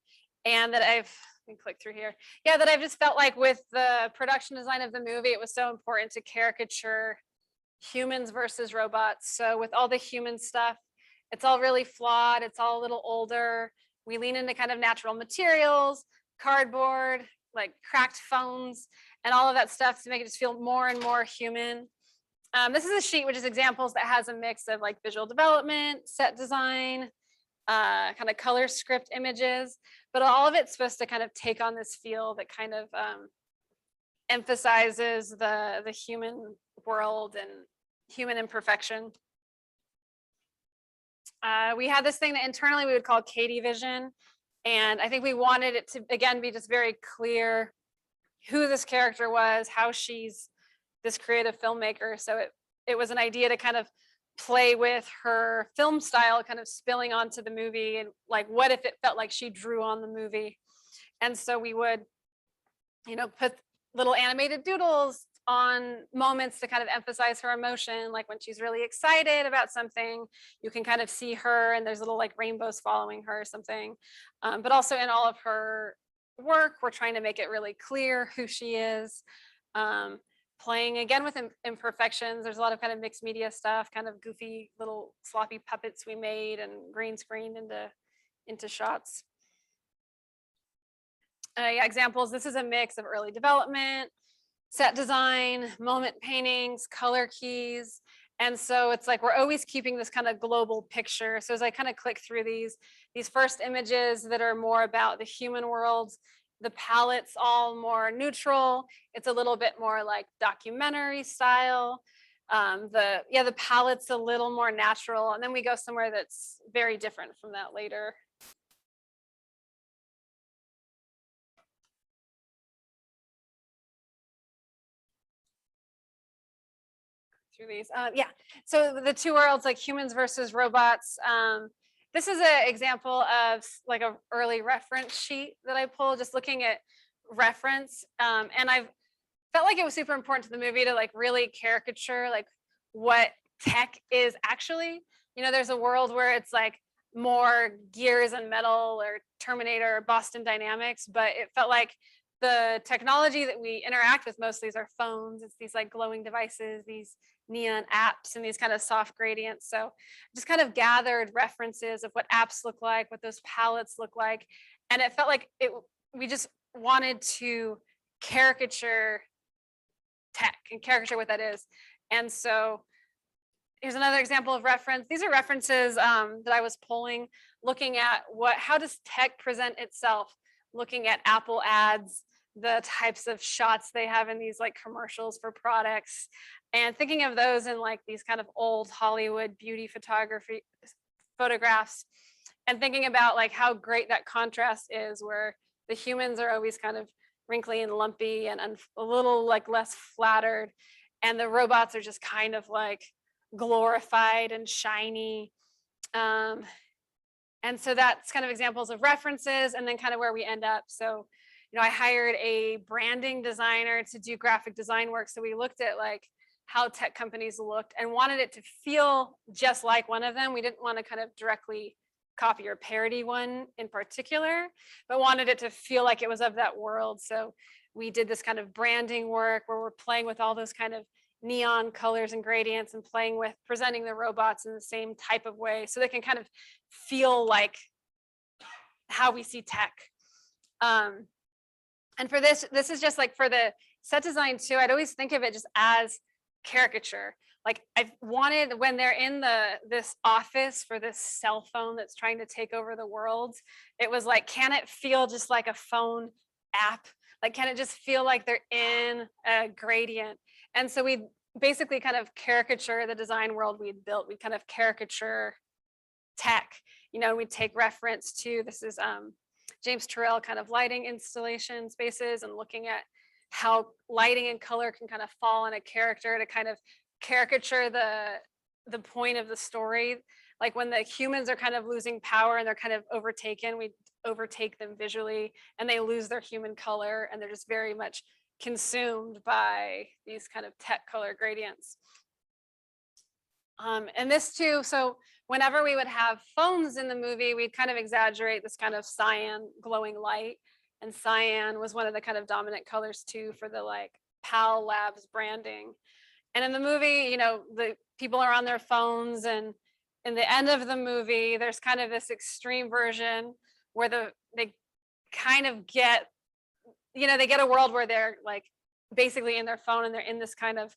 and that let me click through here. Yeah, that I've just felt like with the production design of the movie, it was so important to caricature humans versus robots. So with all the human stuff, it's all really flawed. It's all a little older. We lean into kind of natural materials, cardboard, like cracked phones, and all of that stuff to make it just feel more and more human. This is a sheet which is examples that has a mix of like visual development, set design, kind of color script images, but all of it's supposed to kind of take on this feel that kind of emphasizes the human world and human imperfection. We had this thing that internally we would call Katie vision, and I think we wanted it to again be just very clear who this character was, how she's this creative filmmaker. So it was an idea to kind of play with her film style kind of spilling onto the movie, and like what if it felt like she drew on the movie. And so we would put little animated doodles on moments to kind of emphasize her emotion, like when she's really excited about something you can kind of see her and there's little like rainbows following her or something. But also in all of her work we're trying to make it really clear who she is. Playing again with imperfections. There's a lot of kind of mixed media stuff, kind of goofy little sloppy puppets we made and green screened into shots. Yeah, examples. This is a mix of early development, set design, moment paintings, color keys. And so it's like we're always keeping this kind of global picture. So as I kind of click through these first images that are more about the human world, the palette's all more neutral. It's a little bit more like documentary style. The palette's a little more natural. And then we go somewhere that's very different from that later. through these. Yeah, so the two worlds, like humans versus robots. This is an example of like an early reference sheet that I pulled, just looking at reference. And I've felt like it was super important to the movie to like really caricature like what tech is actually. You know, there's a world where it's like more gears and metal or Terminator or Boston Dynamics, but it felt like the technology that we interact with mostly is our phones. It's these like glowing devices, these neon apps, and these kind of soft gradients. So just kind of gathered references of what apps look like, what those palettes look like. And it felt like we just wanted to caricature tech and caricature what that is. And so here's another example of reference. These are references that I was pulling, looking at how does tech present itself, looking at Apple ads, the types of shots they have in these like commercials for products, and thinking of those in like these kind of old Hollywood beauty photography photographs, and thinking about like how great that contrast is, where the humans are always kind of wrinkly and lumpy and a little like less flattered, and the robots are just kind of like glorified and shiny. And so that's kind of examples of references, and then kind of where we end up. So, you know, I hired a branding designer to do graphic design work. So we looked at like how tech companies looked and wanted it to feel just like one of them. We didn't want to kind of directly copy or parody one in particular, but wanted it to feel like it was of that world. So we did this kind of branding work where we're playing with all those kind of neon colors and gradients and playing with presenting the robots in the same type of way so they can kind of feel like how we see tech. And for this is just like for the set design too, I'd always think of it just as caricature. Like I wanted, when they're in this office for this cell phone that's trying to take over the world, it was like, can it feel just like a phone app? Like, can it just feel like they're in a gradient? And so we basically kind of caricature the design world we'd built. We kind of caricature tech, you know, we'd take reference to, this is James Turrell kind of lighting installation spaces, and looking at how lighting and color can kind of fall on a character to kind of caricature the point of the story. Like when the humans are kind of losing power and they're kind of overtaken, we overtake them visually, and they lose their human color, and they're just very much consumed by these kind of tech color gradients. And this too, so whenever we would have phones in the movie, we'd kind of exaggerate this kind of cyan glowing light. And cyan was one of the kind of dominant colors too for the like PAL Labs branding. And in the movie, you know, the people are on their phones, and in the end of the movie, there's kind of this extreme version where they kind of get, you know, they get a world where they're like basically in their phone, and they're in this kind of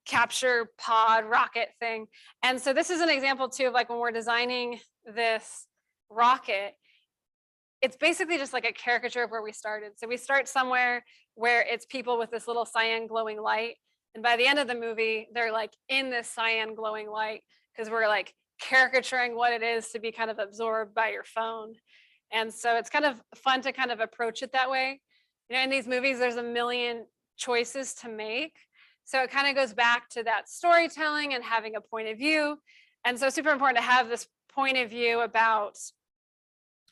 capture pod rocket thing. And so this is an example too of like when we're designing this rocket, it's basically just like a caricature of where we started. So we start somewhere where it's people with this little cyan glowing light, and by the end of the movie, they're like in this cyan glowing light, because we're like caricaturing what it is to be kind of absorbed by your phone. And so it's kind of fun to kind of approach it that way. You know, in these movies, there's a million choices to make. So it kind of goes back to that storytelling and having a point of view. And so it's super important to have this point of view about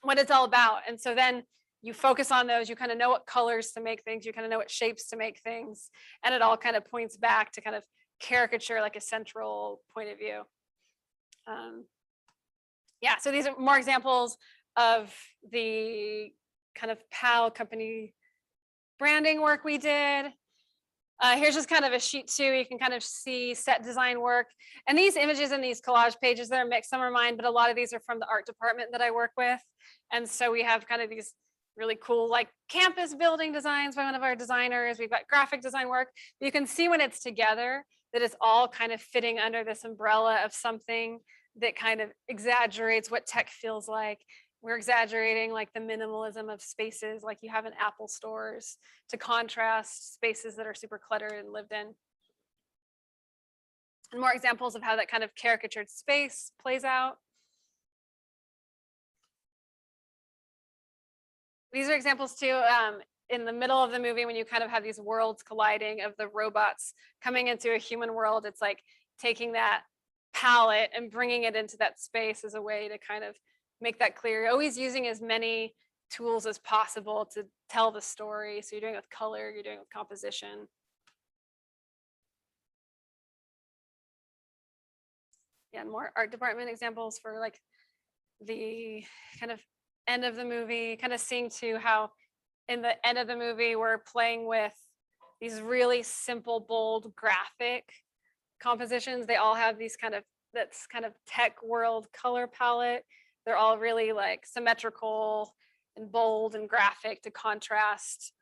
what it's all about. And so then you focus on those, you kind of know what colors to make things, you kind of know what shapes to make things. And it all kind of points back to kind of caricature like a central point of view. Yeah, so these are more examples of the kind of PAL company branding work we did. Here's just kind of a sheet too. You can kind of see set design work. And these images and these collage pages, they're mixed, some are mine, but a lot of these are from the art department that I work with. And so we have kind of these really cool like campus building designs by one of our designers. We've got graphic design work. But you can see when it's together that it's all kind of fitting under this umbrella of something that kind of exaggerates what tech feels like. We're exaggerating like the minimalism of spaces like you have in Apple stores to contrast spaces that are super cluttered and lived in. And more examples of how that kind of caricatured space plays out. These are examples too. in the middle of the movie, when you kind of have these worlds colliding of the robots coming into a human world, it's like taking that palette and bringing it into that space as a way to kind of make that clear. You're always using as many tools as possible to tell the story. So you're doing it with color, you're doing it with composition. Yeah, more art department examples for like the kind of end of the movie, kind of seeing too how in the end of the movie we're playing with these really simple, bold graphic compositions. They all have these kind of, that's kind of tech world color palette. They're all really like symmetrical and bold and graphic to contrast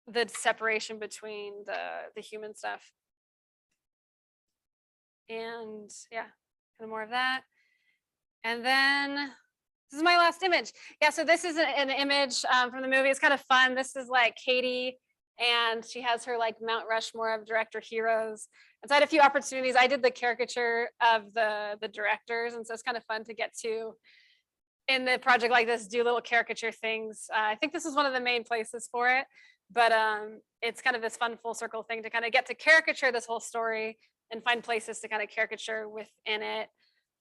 the separation between the human stuff. And yeah, kind of more of that. And then this is my last image. Yeah, so this is an image from the movie. It's kind of fun. This is like Katie, and she has her like Mount Rushmore of director heroes. And so I had a few opportunities. I did the caricature of the directors, and so it's kind of fun to get to, in the project like this, do little caricature things. I think this is one of the main places for it, but it's kind of this fun full circle thing to kind of get to caricature this whole story and find places to kind of caricature within it.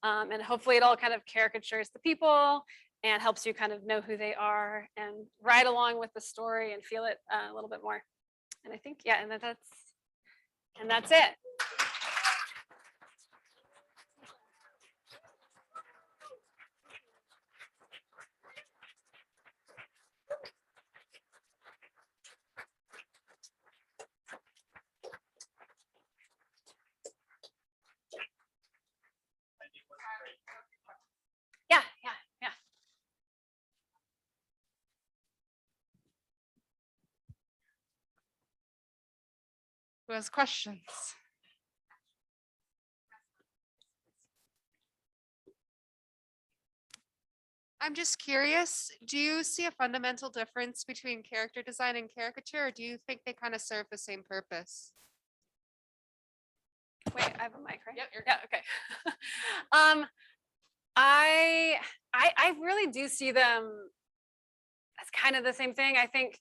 And hopefully it all kind of caricatures the people and helps you kind of know who they are and ride along with the story and feel it a little bit more. And I think, yeah, and that's it. Yeah. Who has questions? I'm just curious, do you see a fundamental difference between character design and caricature, or do you think they kind of serve the same purpose? Wait, I have a mic, right? Yep, you're Yeah, okay. I really do see them as kind of the same thing. I think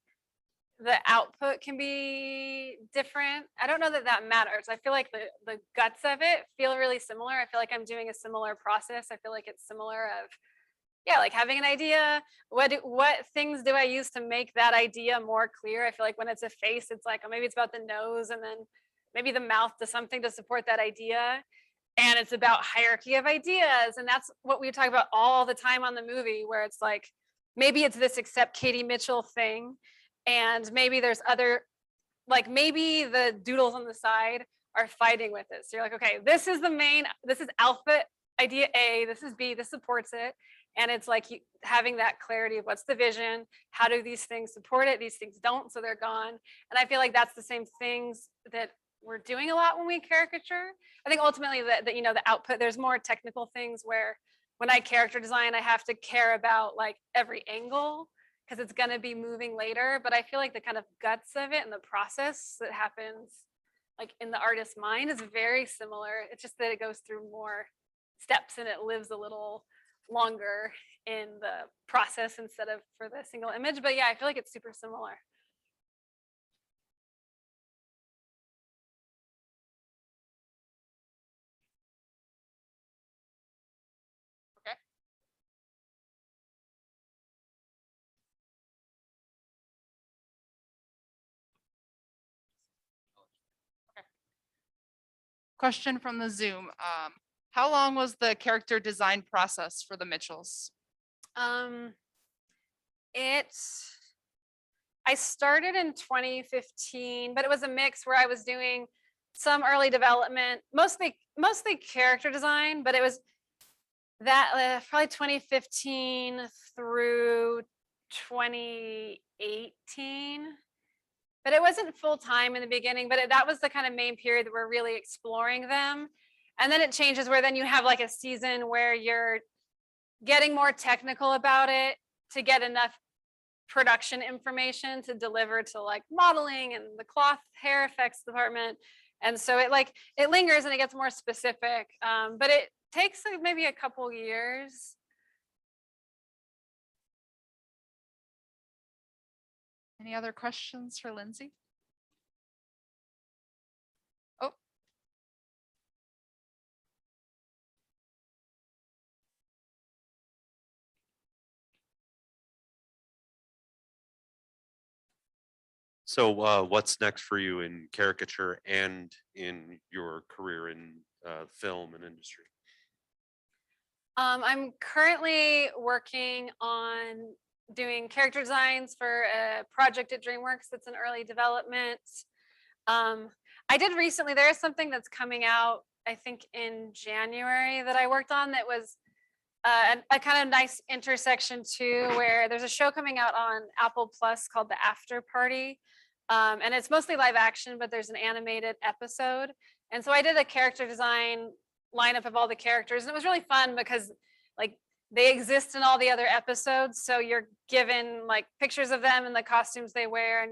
the output can be different. I don't know that that matters. I feel like the guts of it feel really similar. I feel like I'm doing a similar process. I feel like it's similar of, yeah, like having an idea. What things do I use to make that idea more clear? I feel like when it's a face, it's like, oh, maybe it's about the nose, and then maybe the mouth does something to support that idea. And it's about hierarchy of ideas. And that's what we talk about all the time on the movie, where it's like, maybe it's this accept Katie Mitchell thing. And maybe there's other, like maybe the doodles on the side are fighting with it. So you're like, okay, this is alpha idea A, this is B, this supports it. And it's like having that clarity of what's the vision, how do these things support it, these things don't, so they're gone. And I feel like that's the same things that we're doing a lot when we caricature. I think ultimately that the output, there's more technical things where when I character design, I have to care about like every angle because it's going to be moving later. But I feel like the kind of guts of it and the process that happens like in the artist's mind is very similar. It's just that it goes through more steps and it lives a little longer in the process instead of for the single image. But yeah, I feel like it's super similar. Okay. Question from the Zoom. How long was the character design process for the Mitchells? I started in 2015, but it was a mix where I was doing some early development, mostly character design, but it was that probably 2015 through 2018. But it wasn't full time in the beginning, but that was the kind of main period that we're really exploring them. And then it changes where then you have like a season where you're getting more technical about it to get enough production information to deliver to like modeling and the cloth hair effects department. And so it lingers and it gets more specific, but it takes like maybe a couple years. Any other questions for Lindsey? Oh, So what's next for you in caricature and in your career in film and industry? I'm currently working on doing character designs for a project at DreamWorks that's in early development. I did recently, there is something that's coming out, I think in January, that I worked on that was a kind of nice intersection too, where there's a show coming out on Apple Plus called The After Party. And it's mostly live action, but there's an animated episode. And so I did a character design lineup of all the characters, and it was really fun because like they exist in all the other episodes. So you're given like pictures of them and the costumes they wear, and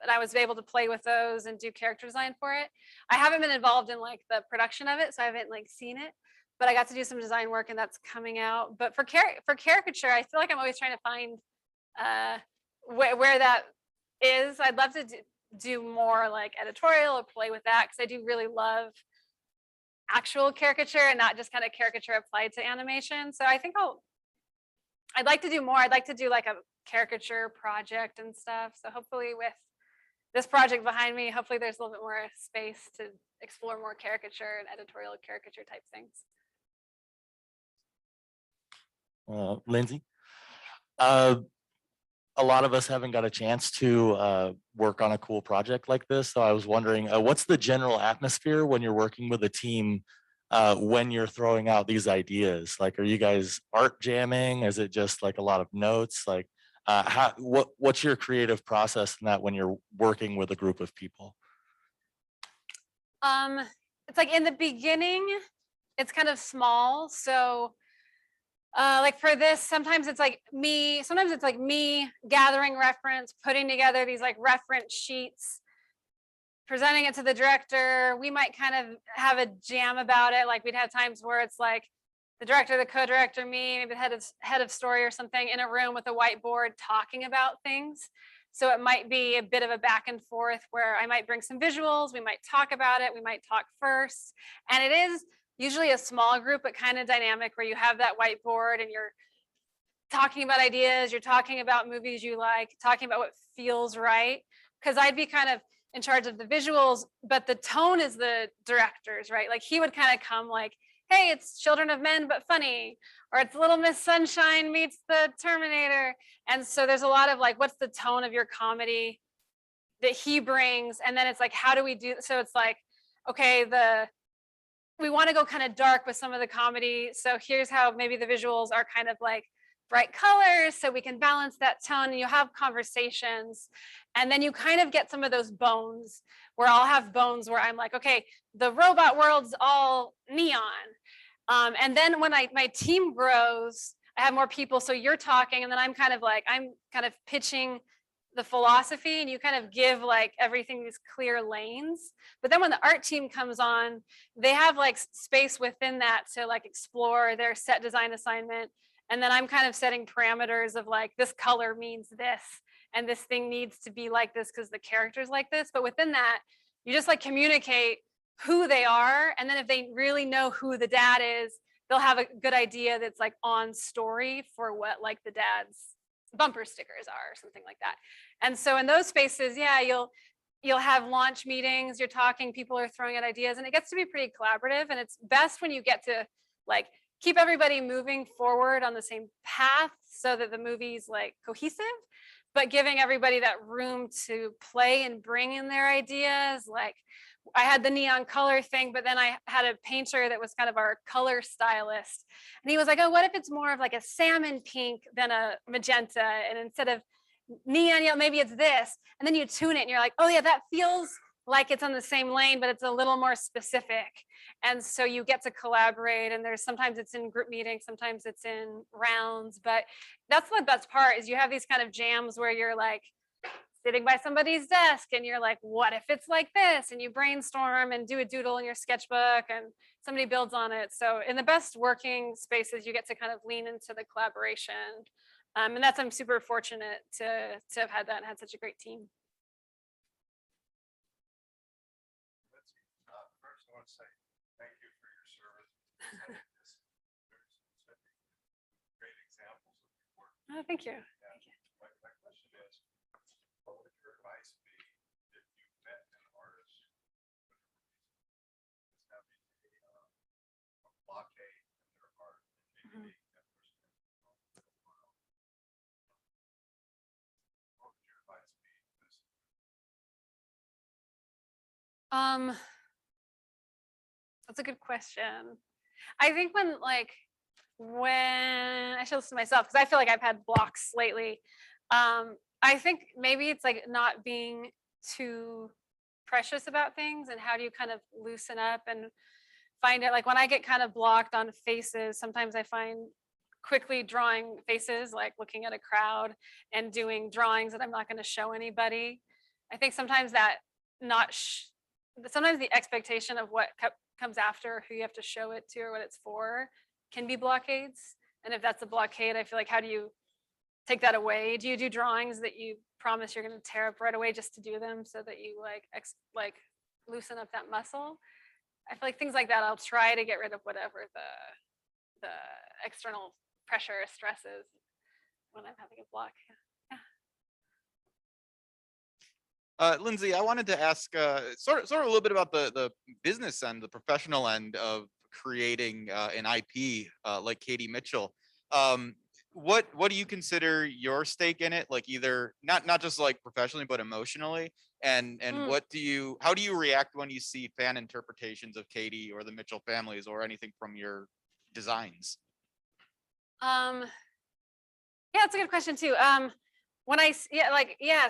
I was able to play with those and do character design for it. I haven't been involved in like the production of it, so I haven't like seen it, but I got to do some design work, and that's coming out. But for caricature, I feel like I'm always trying to find where that is. I'd love to do more like editorial or play with that, because I do really love actual caricature and not just kind of caricature applied to animation. So I think I'd like to do more. I'd like to do like a caricature project and stuff. So hopefully with this project behind me, hopefully there's a little bit more space to explore more caricature and editorial caricature type things. Lindsey, a lot of us haven't got a chance to work on a cool project like this. So I was wondering, what's the general atmosphere when you're working with a team when you're throwing out these ideas? Like, are you guys art jamming? Is it just like a lot of notes? Like, what's your creative process in that when you're working with a group of people? It's like in the beginning, it's kind of small. So like for this, sometimes it's like me gathering reference, putting together these like reference sheets, presenting it to the director. We might kind of have a jam about it. Like we'd have times where it's like the director, the co-director, me, maybe the head of story or something in a room with a whiteboard talking about things. So it might be a bit of a back and forth where I might bring some visuals, we might talk about it, we might talk first. And it is usually a small group, but kind of dynamic, where you have that whiteboard and you're talking about ideas, you're talking about movies you like, talking about what feels right. Because I'd be kind of in charge of the visuals, but the tone is the director's, right? Like he would kind of come like, hey, it's Children of Men, but funny, or it's Little Miss Sunshine meets the Terminator. And so there's a lot of like, what's the tone of your comedy that he brings? And then it's like, how do we do? So it's like, okay, we want to go kind of dark with some of the comedy. So here's how maybe the visuals are kind of like bright colors so we can balance that tone, and you have conversations. And then you kind of get some of those bones where I'll have bones where I'm like, okay, the robot world's all neon. And then when my team grows, I have more people. So you're talking, and then I'm kind of pitching the philosophy, and you kind of give like everything these clear lanes. But then when the art team comes on, they have like space within that to like explore their set design assignment. And then I'm kind of setting parameters of like, this color means this, and this thing needs to be like this because the character's like this. But within that, you just like communicate who they are. And then if they really know who the dad is, they'll have a good idea that's like on story for what like the dad's bumper stickers are or something like that. And so in those spaces, yeah, you'll have launch meetings, you're talking, people are throwing out ideas, and it gets to be pretty collaborative. And it's best when you get to like keep everybody moving forward on the same path so that the movie's like cohesive, but giving everybody that room to play and bring in their ideas. Like I had the neon color thing, but then I had a painter that was kind of our color stylist. And he was like, oh, what if it's more of like a salmon pink than a magenta? And instead of neon yellow, maybe it's this. And then you tune it and you're like, oh yeah, that feels like it's on the same lane, but it's a little more specific. And so you get to collaborate, and sometimes it's in group meetings, sometimes it's in rounds, but that's the best part is you have these kind of jams where you're like sitting by somebody's desk and you're like, what if it's like this? And you brainstorm and do a doodle in your sketchbook and somebody builds on it. So in the best working spaces, you get to kind of lean into the collaboration And I'm super fortunate to have had that and had such a great team. First, I want to say thank you for your service. Great examples of your work. Oh, thank you. My question is, what would your advice be if you met an artist who's having a blockade in their art? And maybe that person can go for a while. What would your advice be to this? That's a good question. I think when I should listen to myself because I feel like I've had blocks lately. I think maybe it's like not being too precious about things and how do you kind of loosen up and find it. Like when I get kind of blocked on faces, sometimes I find quickly drawing faces, like looking at a crowd and doing drawings that I'm not going to show anybody. I think sometimes that sometimes the expectation of what comes after who you have to show it to or what it's for can be blockades. And if that's a blockade, I feel like, how do you take that away? Do you do drawings that you promise you're going to tear up right away just to do them so that you like loosen up that muscle? I feel like things like that, I'll try to get rid of whatever the external pressure or stress is when I'm having a block. Lindsey, I wanted to ask sort of a little bit about the business end, the professional end of creating an IP like Katie Mitchell. What do you consider your stake in it? Like either not just like professionally, but emotionally. And how do you react when you see fan interpretations of Katie or the Mitchell families or anything from your designs? Yeah, that's a good question too. When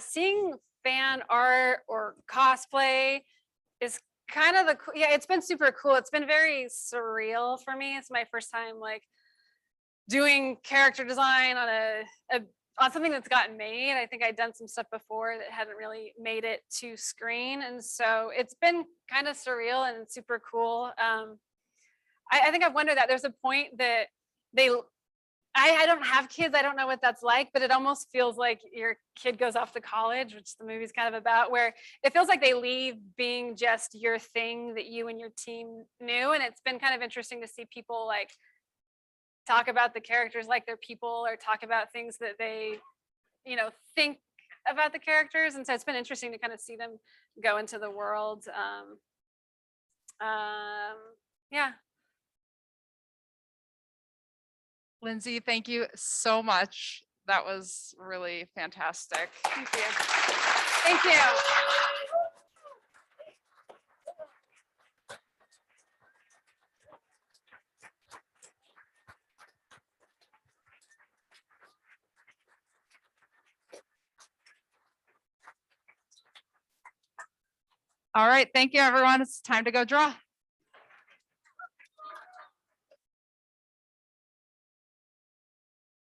seeing fan art or cosplay is kind of it's been super cool. It's been very surreal for me. It's my first time like doing character design on something that's gotten made. I think I'd done some stuff before that hadn't really made it to screen, and so it's been kind of surreal and super cool. I think I've wondered that there's a point that I don't have kids. I don't know what that's like, but it almost feels like your kid goes off to college, which the movie's kind of about, where it feels like they leave being just your thing that you and your team knew. And it's been kind of interesting to see people like talk about the characters like they're people or talk about things that they, think about the characters. And so it's been interesting to kind of see them go into the world. Yeah. Lindsey, thank you so much. That was really fantastic. Thank you. Thank you. All right, thank you, everyone. It's time to go draw.